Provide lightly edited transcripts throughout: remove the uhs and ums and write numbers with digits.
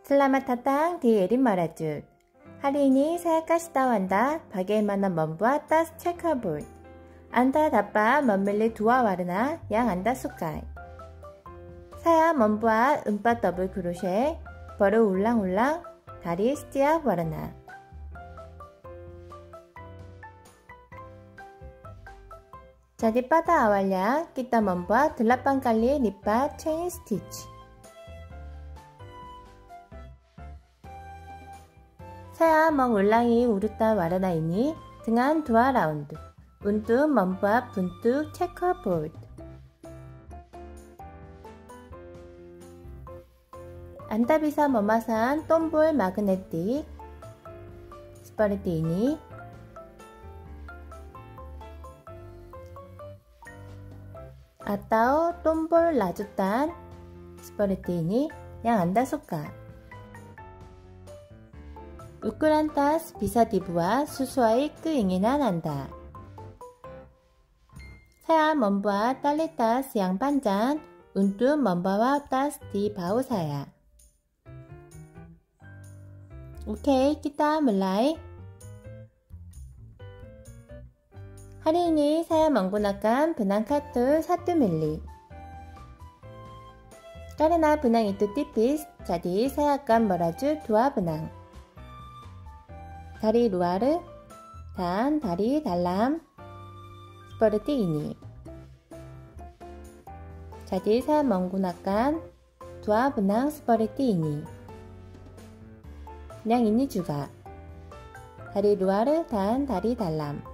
Selamat datang di Erin Marajut. Hari ini saya kasih tahu Anda bagaimana membuat tas checkerboard. Anda dapat memilih dua warna yang Anda sukai. Saya membuat 4 double crochet, berulang-ulang dari setiap warna. Jadi pada awalnya kita membuat 8 kali lipat chain stitch. Saya mengulangi urutan warna ini dengan 2 raun드 untuk membuat bentuk checkerboard. Anda bisa memasang tombol magnetik seperti ini. Atau tombol rajutan seperti ini yang Anda suka. Ukuran tas bisa dibuat sesuai keinginan Anda. Saya membuat tali tas yang panjang untuk membawa tas di bahu saya. Oke, kita mulai. Hari ini saya menggunakan benang katul 1mm. Karena benang itu tipis, jadi saya akan merajut 2 benang. Dari luar dan dari dalam seperti ini. Jadi saya menggunakan 2 benang seperti ini. Yang ini juga dari luar dan dari dalam.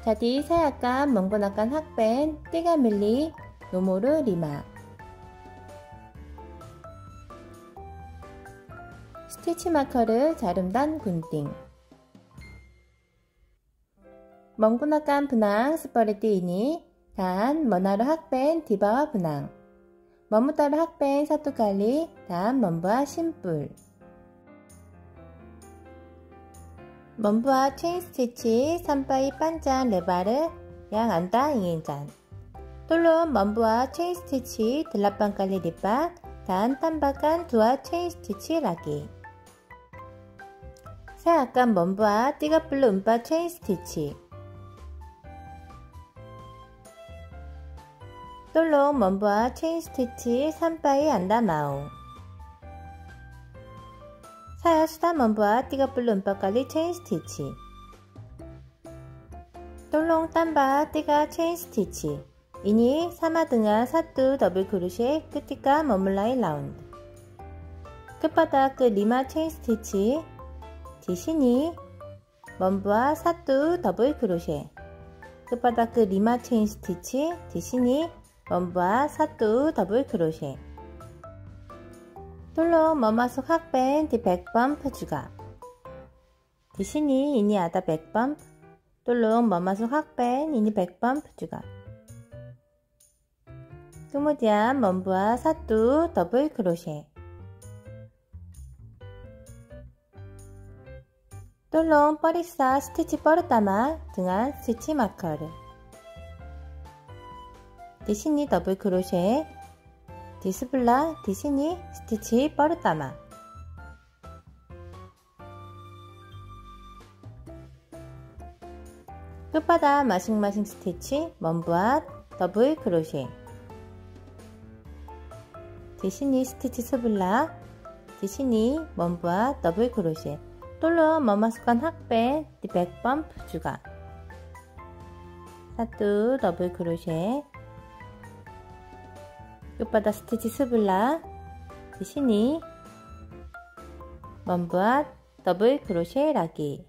Jadi saya akan menggunakan hakben 3mm nomor 5. 스티치 마커를 자른단 gunting. menggunakan benang seperti ini dan menaruh hakben di bawah benang. memutar hakben 1 kali dan membuat simpul. membuat chain stitch sampai panjang lebar yang Anda inginkan. Tolong membuat chain stitch 8 kali lipat dan tambahkan 2 chain stitch lagi. Saya akan membuat 34 chain stitch. Tolong membuat chain stitch sampai Anda mau. Saya sudah membuat 34 kali chain stitch. Tolong tambah 3 chain stitch. Ini sama dengan 1 double crochet ketika memulai round. Kepada ke-5 chain stitch, di sini membuat 1 double crochet. Kepada ke-5 chain stitch, di sini membuat 1 double crochet. Tolong memasuk hakben di back bump juga. Di sini ini ada back bump. Tolong memasuk hakben ini back bump juga. Kemudian membuat 1 double crochet. Tolong periksa stitch pertama dengan stitch marker. Di sini double crochet, di sebelah di sini stitch pertama. kepada masing-masing stitch membuat double crochet. di sini stitch sebelah, di sini membuat double crochet. Tolong memasukkan hakben di back bump juga. 1 double crochet. kepada stitch sebelah, di sini membuat double crochet lagi.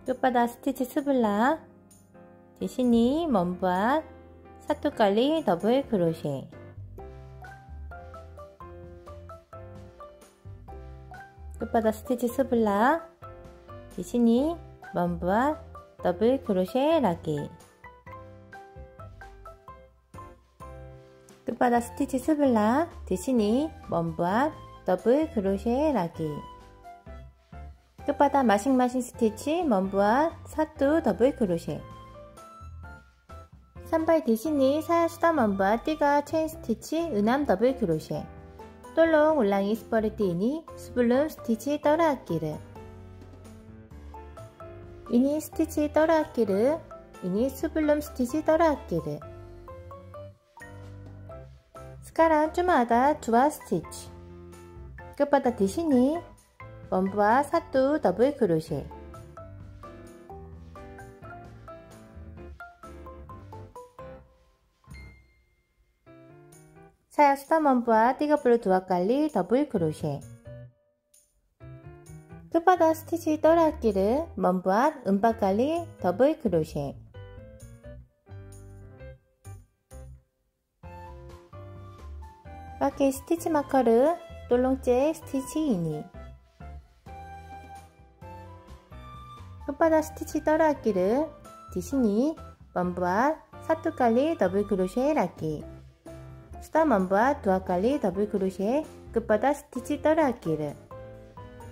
kepada stitch sebelah, di sini membuat 1 kali double crochet. kepada stitch sebelah, di sini membuat double crochet lagi. kepada stitch sebelah, di sini membuat double crochet lagi. 끝바닥 마싱마싱 스티치 먼부와 사두 더블 크로셰. 산발 디시니 사야 수다 먼부와 띠가 체인 스티치 은암 더블 크로셰. 똘롱 울랑이 스퍼리띠니 수블룸 스티치 떨어악기르. 이니 스티치 떨어악기르. 이니 수블룸 스티치 떨어악기르. 스카랑 쭈마다 두아 스티치. 끝바닥 디시니 먼부와 사두 더블 크로셰. 사야 수다 먼부와 띠거블루 두아깔리 더블 크로셰. 끝바닥 스티치 떨어악기르 먼부와 은박깔리 더블 크로셰. 밖에 스티치 마커르 똘롱째 스티치 이니. 끝바닥 스티치 떨어악기르 디시니 먼부와 사투깔리 더블 크로셰 락기. 수다 먼부와 두아깔리 더블 크로셰. 끝바닥 스티치 떨어악기르.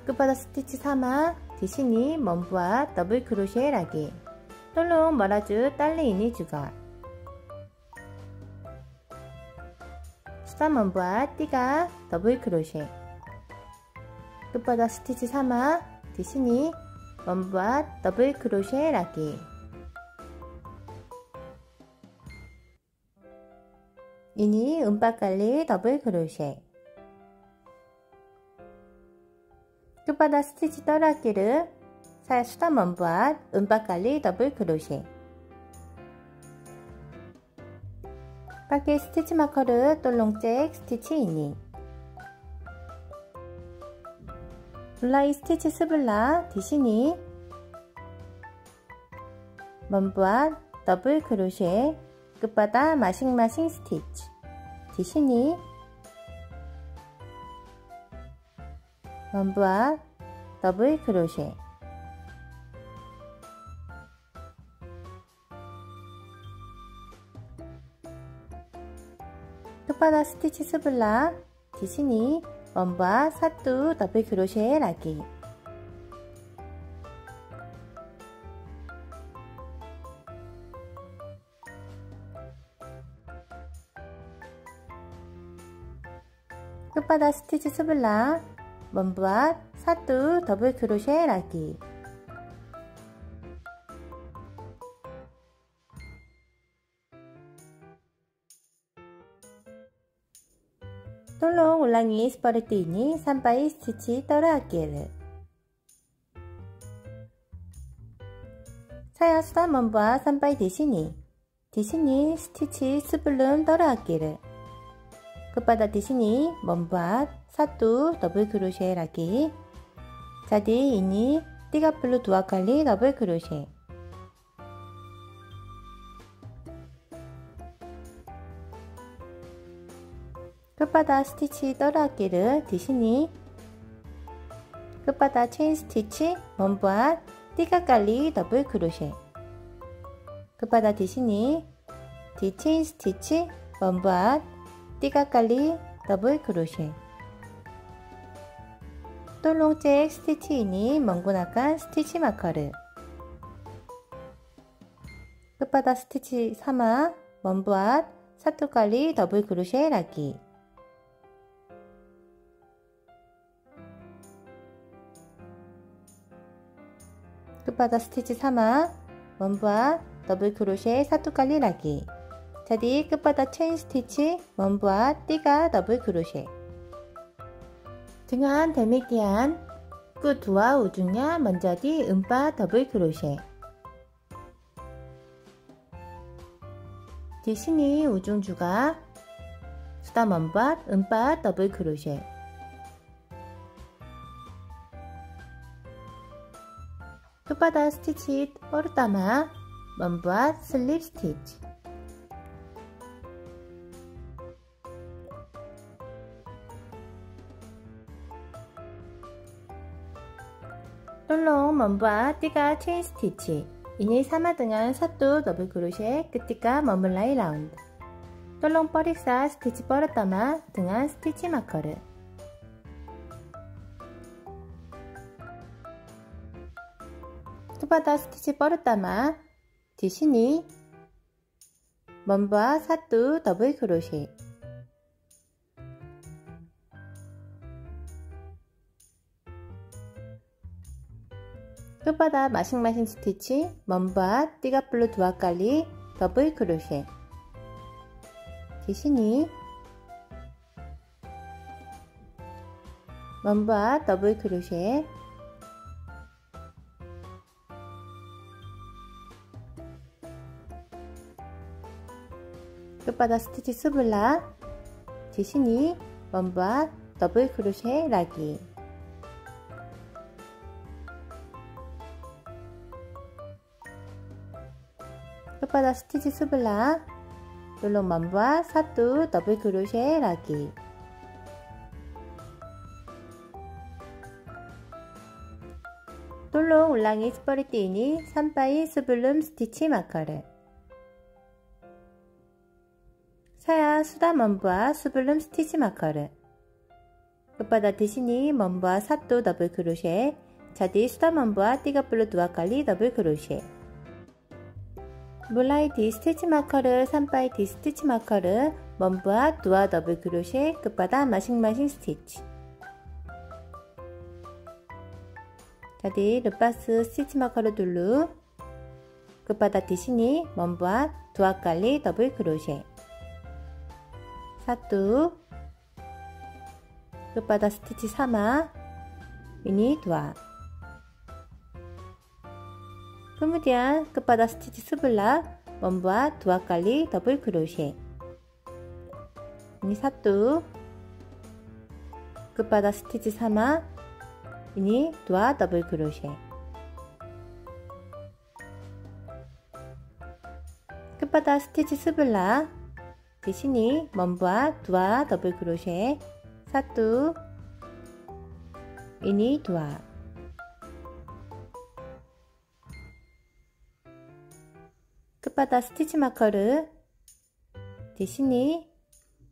끝바닥 스티치 3화 디시니 먼부와 더블 크로셰 락기. 똘롱 머라주 딸리이니 주가. 수다 먼부와 띠가 더블 크로셰. 끝바닥 스티치 3화 디시니 먼부와 더블 크로셰 락기. 이니 은박깔리 더블 크로셰. 끝바닥 스티치 떨어악기르 사야 수다 먼부와 은박깔리 더블 크로셰. 밖에 스티치 마커르 똘롱잭 스티치 이니. 블라이 스티치 스블라 디시니 먼부와 더블 크로셰. 끝바닥 마싱마싱 스티치 디시니 먼부와 더블 크로셰. 끝바닥 스티치 스블라 디시니 먼부와 사두 더블 크로셰 락기. 끝바닥 스티치 스블라 먼부와 사두 더블 크로셰 락기. 똘롱 울랑이 스퍼리띠니 산바이 스티치 떨어악기르. 사야 수다 먼부와 산바이 디시니 스티치 스블룸 떨어악기르. 끝바닥 디시니 먼부와 사두 더블 크로셰 락기. 자디 이니 띠가블루 두아칼리 더블 크로셰. 끝바닥 스티치 떨어악기르 디시니. 끝바닥 체인 스티치 먼부와 띠가깔리 더블 크로셰. 끝바닥 디시니 디 체인 스티치 먼부와 띠가깔리 더블 크로셰. 똘롱잭 스티치 이니 멍구나깐 스티치 마커르. 끝바닥 스티치 3화 먼부와 사투깔리 더블 크로셰 락기. 끝바닥 스티치 3화 먼부와 더블 크로셰 사투깔리 락기. 자디 끝바닥 체인 스티치 먼부와 띠가 더블 크로셰. 등한 데미기한 끝 두와 우중야 먼저디 은바 더블 크로셰. 디시니 우중주가 수다 먼바 은바 더블 크로셰. 끝바닥 스티치 뽀르따마 먼부와 슬립 스티치. 똘롱 먼부와 띠가 체인 스티치 이니 3화 등한 사두 더블 크로셰 끝띠가 머물라이 라운드. 똘롱 뻐릭사 스티치 뻐르따마 등한 스티치 마커르. 끝바닥 스티치 뻗었다마 디시니 먼바 사뚜 더블 크로셰 끝바닥 마싱마싱 스티치 먼바 띠가플루 두아깔리 더블 크로셰 디시니 먼바 더블 크로셰 끝바닥 스티치 스블라 디시니 먼바 더블 크로셰 라기 끝바닥 스티치 스블라 똘록 먼바 사뚜 더블 크로셰 라기 똘록 울랑이 스퍼리띠니 산바이 스블룸 스티치 마커르 사야 수다 먼바 스블룸 스티치 마커르 끝바닥 디시니 먼바 사뚜 더블 크로셰 자디 수다 먼바 띠가플루 두아깔리 더블 크로셰 물라이 디 스티치 마커르 산바이 디 스티치 마커르 먼바 두아 더블 크로셰 끝바닥 마싱마싱 스티치 자디 르파스 스티치 마커르 둘루 끝바닥 디시니 먼바 두아깔리 더블 크로셰 사뚜 끝바닥 스티치 사마 미니 두아 kemudian 끝바닥 스티치 스블라 먼바 두아깔리 더블 크로셰 ini 사뚜 끝바닥 스티치 사마 ini 두아 더블 크로셰 끝바닥 스티치 스블라 디시니 먼바 두아 더블 크로셰 사뚜 ini 두아 끝바닥 스티치 마커르 디시니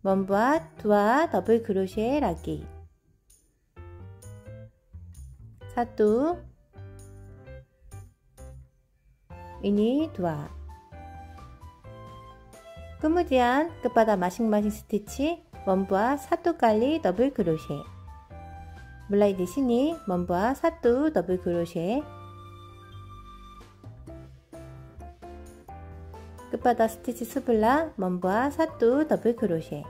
먼바 두아 더블 크로셰 라기 사뚜 ini 두아 kemudian kepada masing-masing stitch membuat satu kali double crochet. Mulai di sini membuat satu double crochet. Kepada stitch sebelah membuat satu double crochet.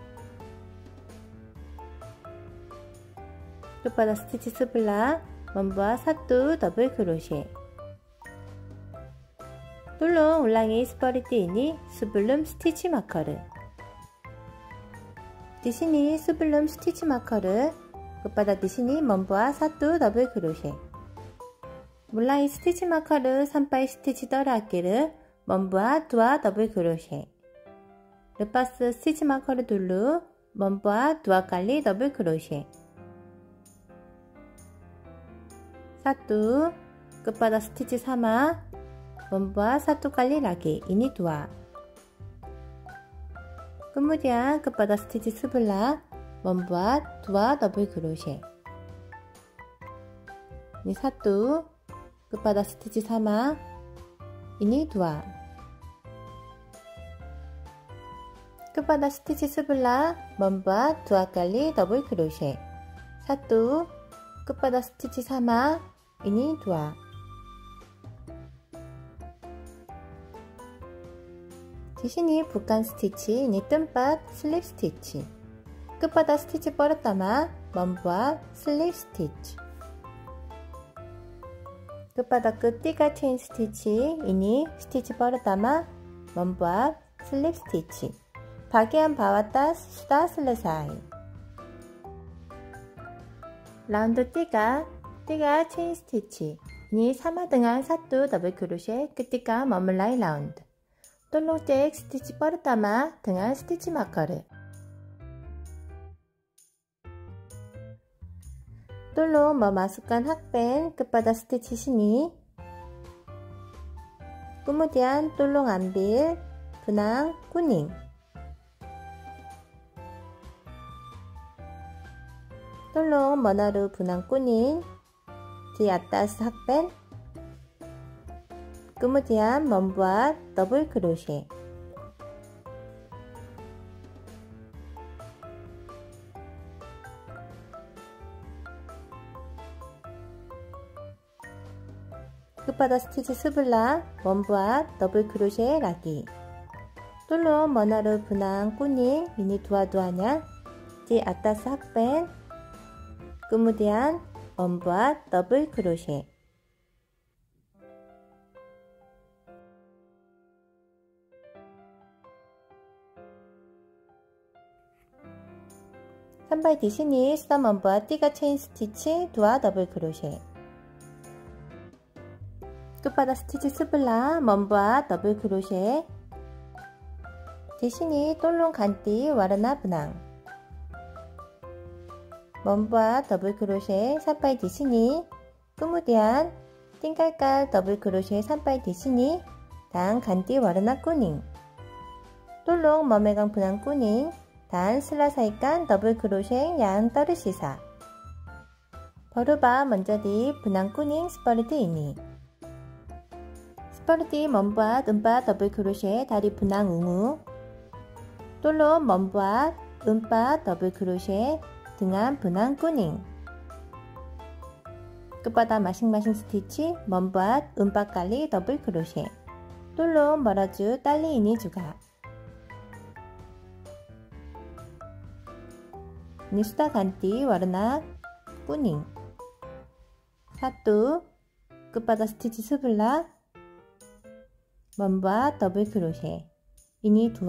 Kepada stitch sebelah membuat satu double crochet. 똘록 울랑이 스퍼리띠니 스블룸 스티치 마커르 디시니 스블룸 스티치 마커르 끝바닥 디시니 먼부와 사뚜 더블 크로셰 물라이 스티치 마커르 산바이 스티치 떨어악기르 먼부와 두아 더블 크로셰 르파스 스티치 마커르 둘루 먼부와 두아 깔리 더블 크로셰 사뚜 끝바닥 스티치 사마 membuat satu kali lagi, ini dua. Kemudian kepada stitch sebelah membuat dua double crochet. Ini satu, kepada stitch sama, ini dua. Kepada stitch sebelah membuat dua kali double crochet. Satu, kepada stitch sama, ini dua. 디시니 북한 스티치, ini tempat slip stitch. 끝바닥 스티치 뻗었다마 먼부와 슬립 스티치. 끝바닥 끝 띠가 체인 스티치, ini 스티치 뻗었다마 먼부와 슬립 스티치. bagian bawah tas sudah selesai. 라운드 띠가 체인 스티치. ini sama dengan satu double crochet ketika memulai round. 똘록 잭 스티치 뻗었다마 dengan 스티치 마커르 똘록 memasukkan hakband kepada stitch sini kemudian 똘록 ambil benang kuning 똘록 menaruh benang kuning di atas hakband kemudian membuat double crochet. kepada stitch sebelah membuat double crochet lagi. Tolong menaruh benang kuning ini dua-duanya di atas hakben, kemudian membuat double crochet. Sampai di sini sudah membuat 3 chain stitch 2 double crochet. kepada stitch sebelah membuat double crochet. di sini tolong ganti warna benang. membuat double crochet sampai di sini, kemudian tinggalkan double crochet sampai di sini dan ganti warna kuning. tolong memegang benang kuning dan selesaikan double crochet yang tersisa. berubah menjadi benang kuning seperti ini. seperti membuat 4 double crochet dari benang ungu. tolong membuat 4 double crochet dengan benang kuning. kepada masing-masing stitch membuat 4 kali double crochet. tolong meraju tali ini juga. ini sudah ganti warna kuning. 1 kepada stitch sebelah membuat double crochet. ini 2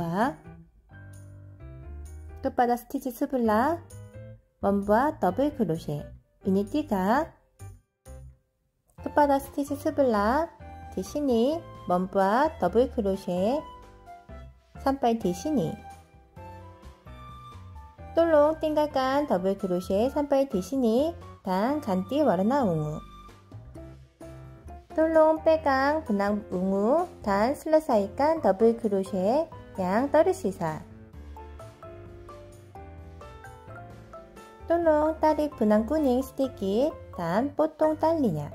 kepada stitch sebelah membuat double crochet. ini 3 kepada stitch sebelah di sini membuat double crochet sampai di sini. tolong tinggalkan double crochet sampai di sini dan ganti warna ungu. tolong pegang benang ungu dan selesaikan double crochet yang tersisa. tolong tarik benang kuning sedikit dan potong talinya.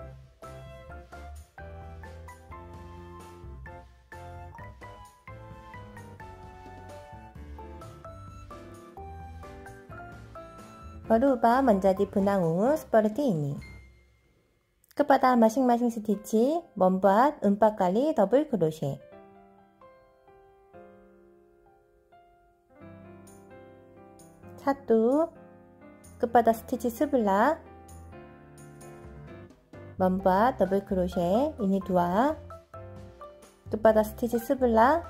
berubah menjadi benang ungu seperti ini. kepada masing-masing stitch membuat 4 kali double crochet. satu kepada stitch sebelah membuat double crochet. ini 2 kepada stitch sebelah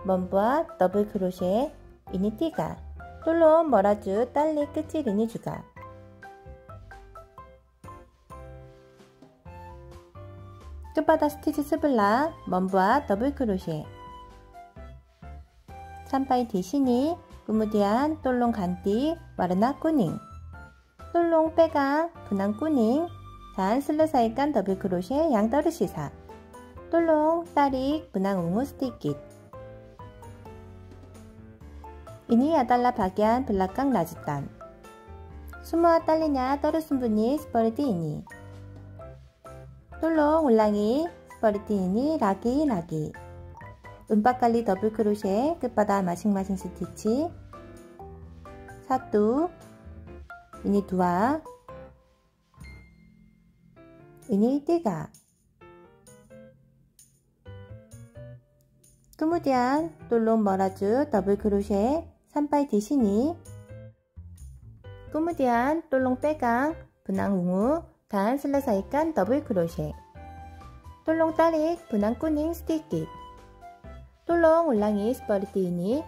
membuat double crochet. ini 3 tolong meraju tali kecil ini juga. kepada stitch sebelah membuat double crochet. sampai di sini, kemudian tolong ganti warna kuning. tolong pegang benang kuning dan selesaikan double crochet yang tersisa. tolong tarik benang ungu sedikit. ini adalah bagian belakang rajutan. semua talinya tersembunyi seperti ini. tolong ulangi seperti ini lagi-lagi. 4 kali double crochet kepada masing-masing stitch. 1 ini 2 ini 3. kemudian tolong meraju double crochet sampai di sini. kemudian tolong pegang benang ungu dan selesaikan double crochet. tolong tarik benang kuning sedikit. tolong ulangi seperti ini.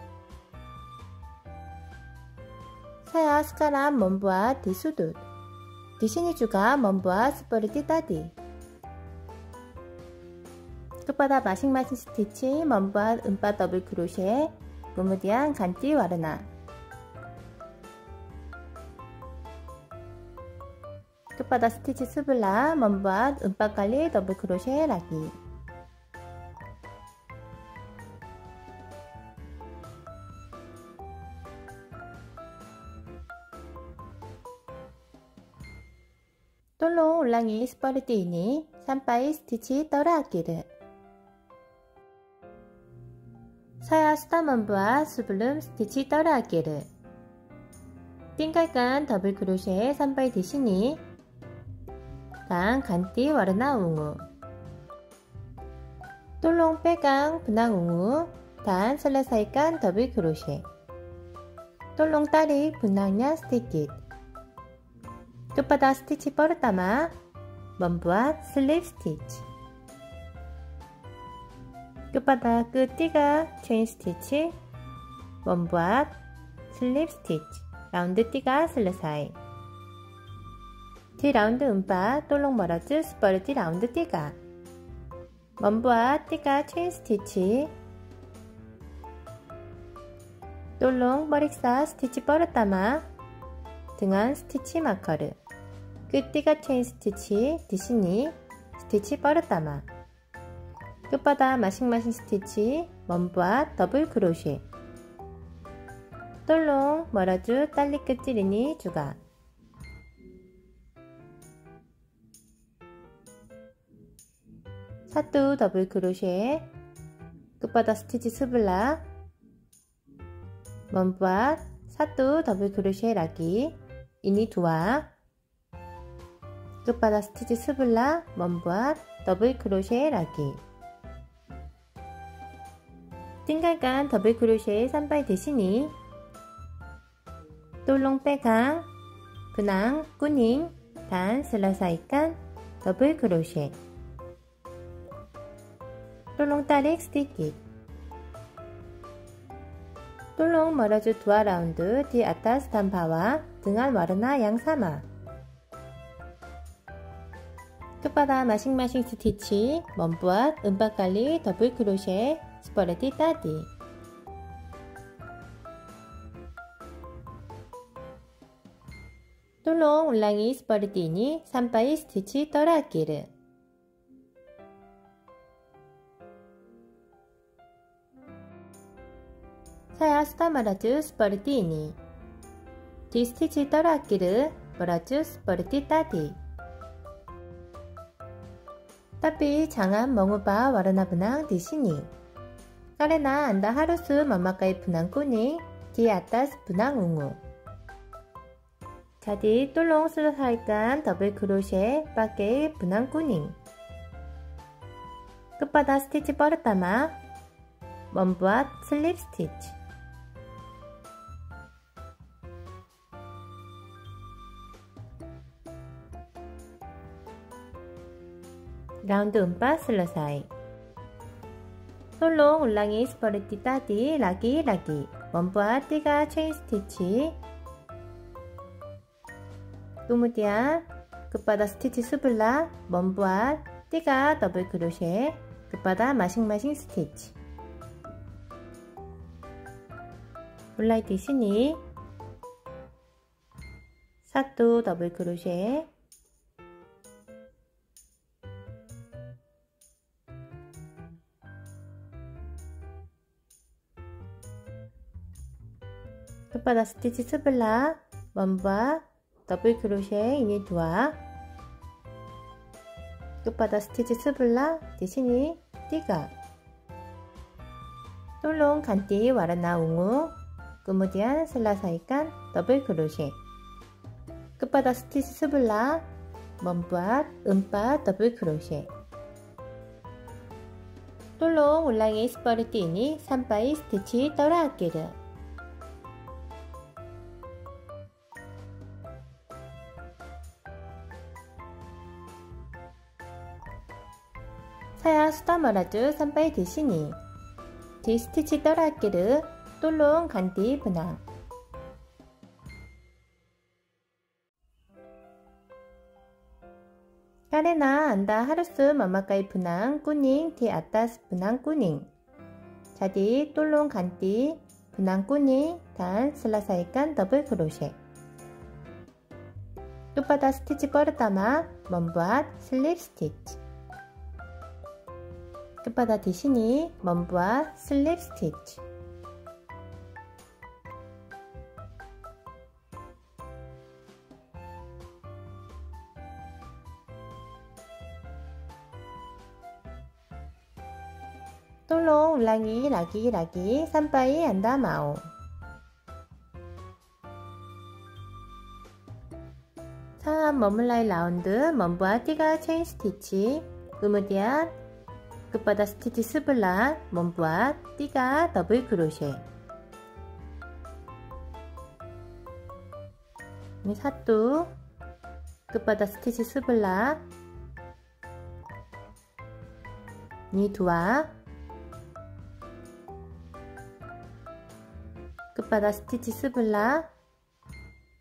saya sekarang membuat di sudut. di sini juga membuat seperti tadi. kepada masing-masing stitch membuat 4 double crochet, kemudian ganti warna. kepada stitch sebelah membuat 4 kali double crochet lagi. tolong ulangi seperti ini sampai stitch terakhir. 사야 스타먼부와 수블름 스티치 따라하기를 띵깔간 더블 크로셰 3바이 대신이 단 간띠 와르나 웅우 똘롱 빼강 분황 웅우 단 설레사이간 더블 크로셰 똘롱 따리 분황냐 스티킷 끝바닥 스티치 뻗었다마 먼부와 슬립 스티치 끝바닥 끝띠가 체인 스티치 먼부와 슬립 스티치 라운드 띠가 슬레사이 뒤 라운드 음바 똘롱 멀어즈 스퍼르띠 라운드 띠가 먼부와 띠가 체인 스티치 똘롱 머릭사 스티치 뻗었다마 등한 스티치 마커르 끝띠가 체인 스티치 디시니 스티치 뻗었다마 끝바닥 마싱마싱 스티치 먼부와 더블 크로셰 똘롱 멀어주 딸리 끝찌르니 주가 사두 더블 크로셰 끝바닥 스티치 스블라 먼부와 사두 더블 크로셰 라기 이니 두와 끝바닥 스티치 스블라 먼부와 더블 크로셰 라기 띵갈간 더블 크로셰 3바이 대신이 똘롱 빼강 분황 꾸닝 단 슬라사이간 더블 크로셰 똘롱 따릭 스티킷 똘롱 멀어주 두아 라운드 뒤 아타스 단파와 등한 와르나 양사마 끝바닥 마싱마싱 스티치 먼부와 은박갈리 더블 크로셰 스퍼레티 따디 똘롱 울랑이 스퍼레티니 3바이 스티치 떠라기르 사야 스타마라주 스퍼레티니 뒤 스티치 떠라기르 머라주 스퍼레티 따디 따삐 장안 멍우바 와르나분항 디시니 까레나 안다 하루스 맘마까이 분항 꾸니 디 아따스 분항 웅우 자디 똘롱 슬라사이간 더블 크로셰 빠게이 분항 꾸닝 끝바닥 스티치 뻗었다마 먼부와 슬립 스티치 라운드 음바 슬라사이 똘롱 울랑이 스퍼레티 따디 라기 먼부와 띠가 체인 스티치 또무디아 끝바닥 스티치 수블라 먼부와 띠가 더블 크로셰 끝바닥 마싱마싱 스티치 물라이 디시니 사또 더블 크로셰 끝바닥 스티치 스블라 먼부와 더블 크로셰 이니 두아 끝바닥 스티치 스블라 디시니 띠가 똘롱 간띠 와라나 웅우 꾸무디안 슬라사이간 더블 크로셰 끝바닥 스티치 스블라 먼부와 음바 더블 크로셰 똘롱 울랑이 스퍼르띠니 3바이 스티치 떠라하기르 사야 수다머라주 3바이 대신이 뒤 스티치 떠라기르 똘롱 간디 분황 까레나 안다 하루스 맘마까이 분황 꾸닝 뒤 아따스 분황 꾸닝 자디 똘롱 간디 분황 꾸닝 단 슬라사이간 더블 크로셰 끝바닥 스티치 뻗었다마 먼부와 슬립 스티치 끝바닥 디시니 먼부와 슬립 스티치 똘롱 울랑이 라기 라기 삼바이 안다마오. 사암 머물라이 라운드 먼부와 띠가 체인 스티치 kemudian kepada stitch sebelah membuat 3 double crochet. Ini 1, kepada stitch sebelah ini 2, kepada stitch sebelah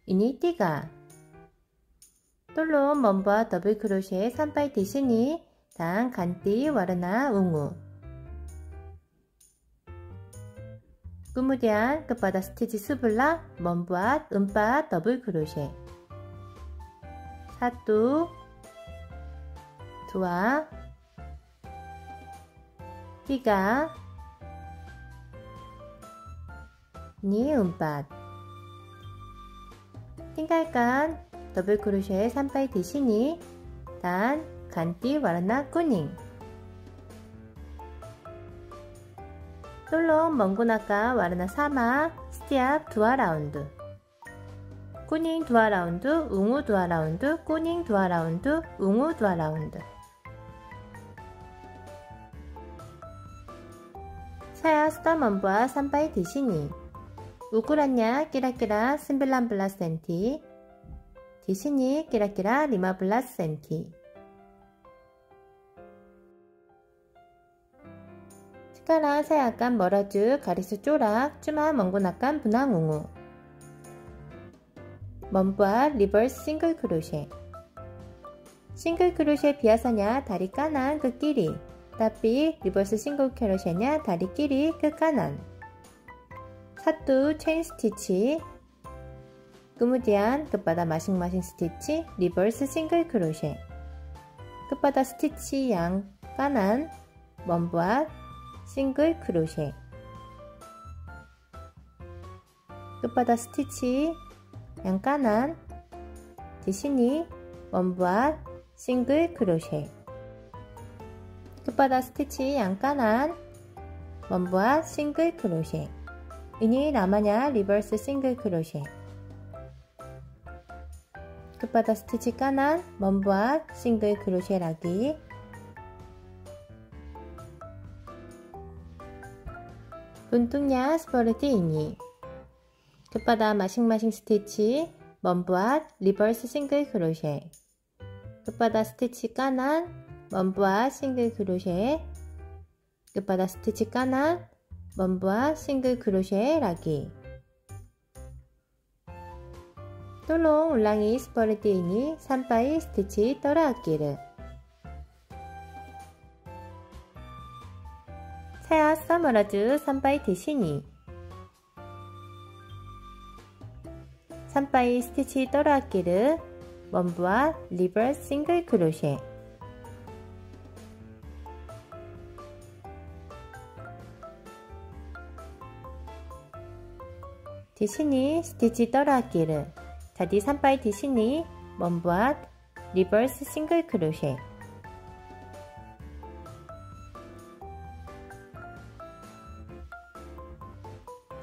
ini 3. 똘롱 membuat double crochet sampai di sini dan ganti warna ungu. Kemudian kepada stitch sebelah membuat 4 double crochet. 1, 2, 3, ini 4. Tinggalkan double crochet sampai di sini dan ganti warna kuning. 똘롱 menggunakan warna sama setiap 2 raundu. kuning 2 raundu, ungu 2 raundu, kuning 2 raundu, ungu 2 raundu. Saya sudah membuat sampai di sini. Ukurannya kira-kira 19 cm. Di sini kira-kira 15 cm. Sekarang saya akan merajut garis corak cuma menggunakan benang ungu. Membuat reverse single crochet. Single crochet biasanya dari kanan ke kiri, tapi reverse single crochetnya dari kiri ke kanan. 1 chain stitch, kemudian kepada masing-masing stitch reverse single crochet. Kepada stitch yang kanan membuat single crochet. Kepada stitch yang kanan di sini membuat single crochet. Kepada stitch yang kanan membuat single crochet. Ini namanya reverse single crochet. Kepada stitch kanan membuat single crochet lagi. Bentuknya seperti ini. Kepada masing-masing stitch membuat reverse single crochet. Kepada stitch kanan membuat single crochet. Kepada stitch kanan membuat single crochet lagi. 똘롱 울랑이 seperti ini sampai stitch terakhir. Saya sudah merajut sampai di sini. Sampai stitch terakhir membuat reverse single crochet. Di sini stitch terakhir. Jadi sampai di sini membuat reverse single crochet.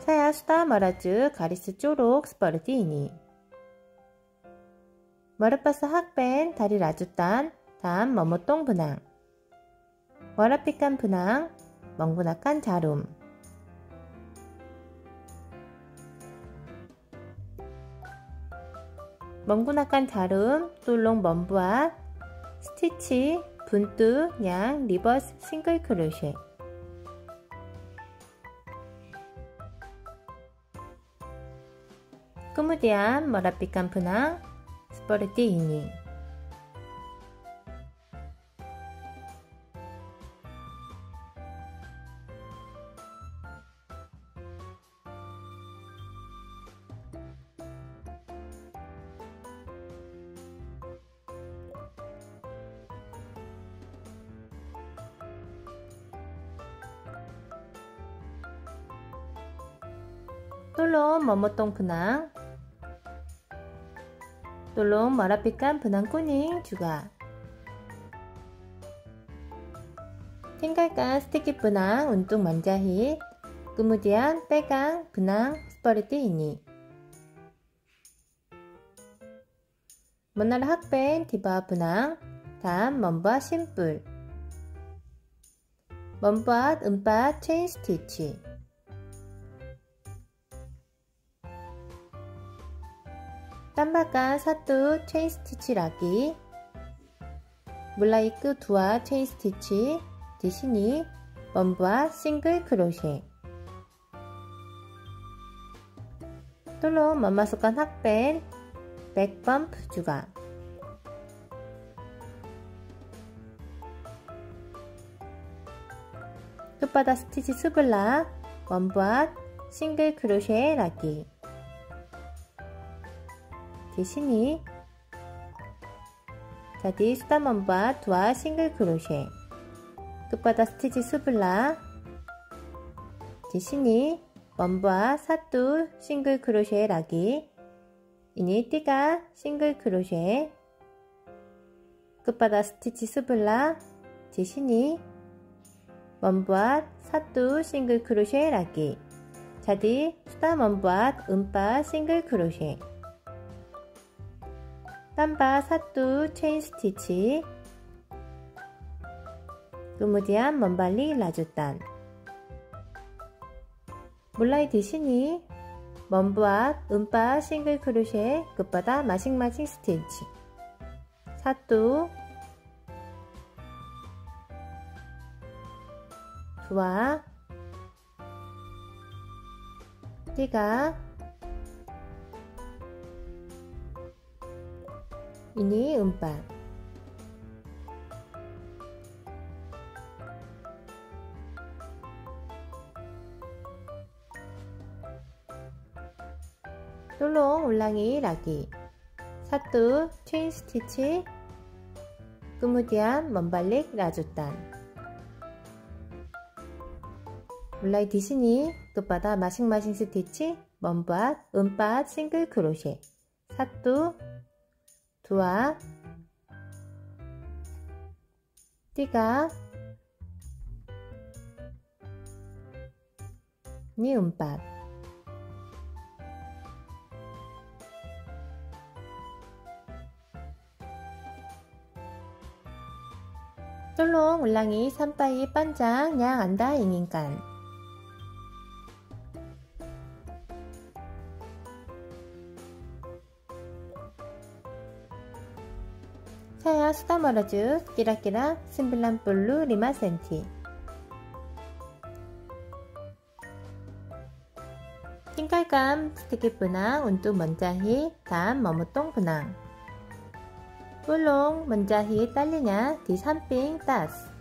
Saya sudah merajut garis corak seperti ini. Melepas hakben dari rajutan dan memotong benang. merapikan benang menggunakan jarum. Menggunakan jarum, 똘롱 membuat stitch bentuk yang reverse single crochet. Kemudian merapikan benang seperti ini. 똘롱 memotong benang, 똘롱 merapikan benang kuning juga. tinggalkan sedikit benang untuk menjahit. Kemudian pegang benang seperti ini. Menaruh hakband di bawah benang dan membuat simpul. Membuat 4 chain stitch. tambahkan 1 chain stitch lagi. Mulai kedua chain stitch di sini membuat single crochet. Tolong memasukkan hakband back bump juga. kepada stitch sebelah membuat single crochet lagi. Di sini jadi sudah membuat 2 single crochet. kepada stitch sebelah di sini membuat 1 single crochet lagi. Ini 3 single crochet. kepada stitch sebelah di sini membuat 1 single crochet lagi. Jadi sudah membuat 4 single crochet. tambah 1 chain stitch. kemudian membalik lanjutan. mulai di sini membuat 4 single crochet kepada masing-masing stitch. 1 2 3 ini 4. tolong ulangi lagi. 1 chain stitch, kemudian membalik lanjutan. mulai di sini kepada masing-masing stitch membuat 4 single crochet. 1 2 3 ini 4. tolong ulangi sampai panjang yang Anda inginkan. Saya sudah merajut kira-kira 95 cm. tinggalkan sedikit benang untuk menjahit dan memotong benang. tolong menjahit talinya di samping tas.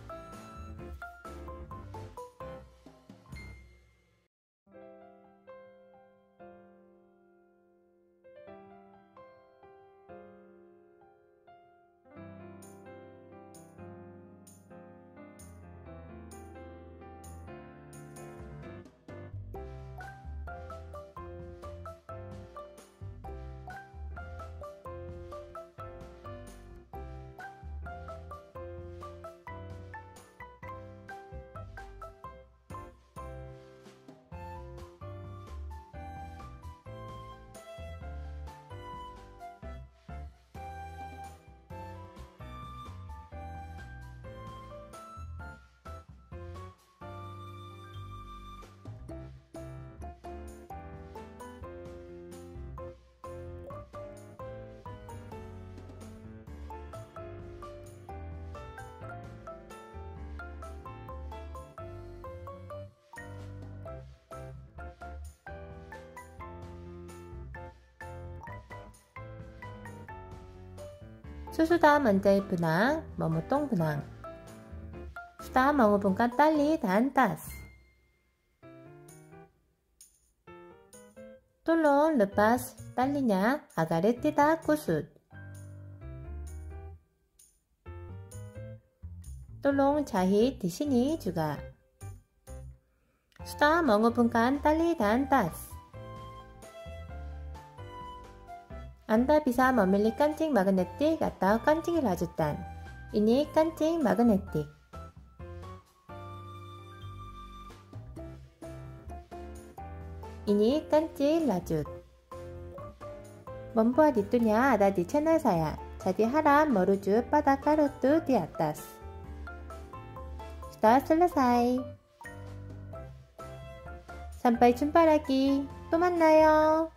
sesudah menjahit benang, memotong benang. sudah menghubungkan tali dan tas. tolong lepas talinya agar tidak kusut. tolong jahit di sini juga. sudah menghubungkan tali dan tas. Anda bisa memilih kancing magnetik atau kancing rajutan. Ini kancing magnetik. Ini kanci lanjut. Membuat itunya ada di channel saya. Jadi harap merujuk pada kartu di atas. Sudah selesai. Sampai jumpa lagi. 또 만나요.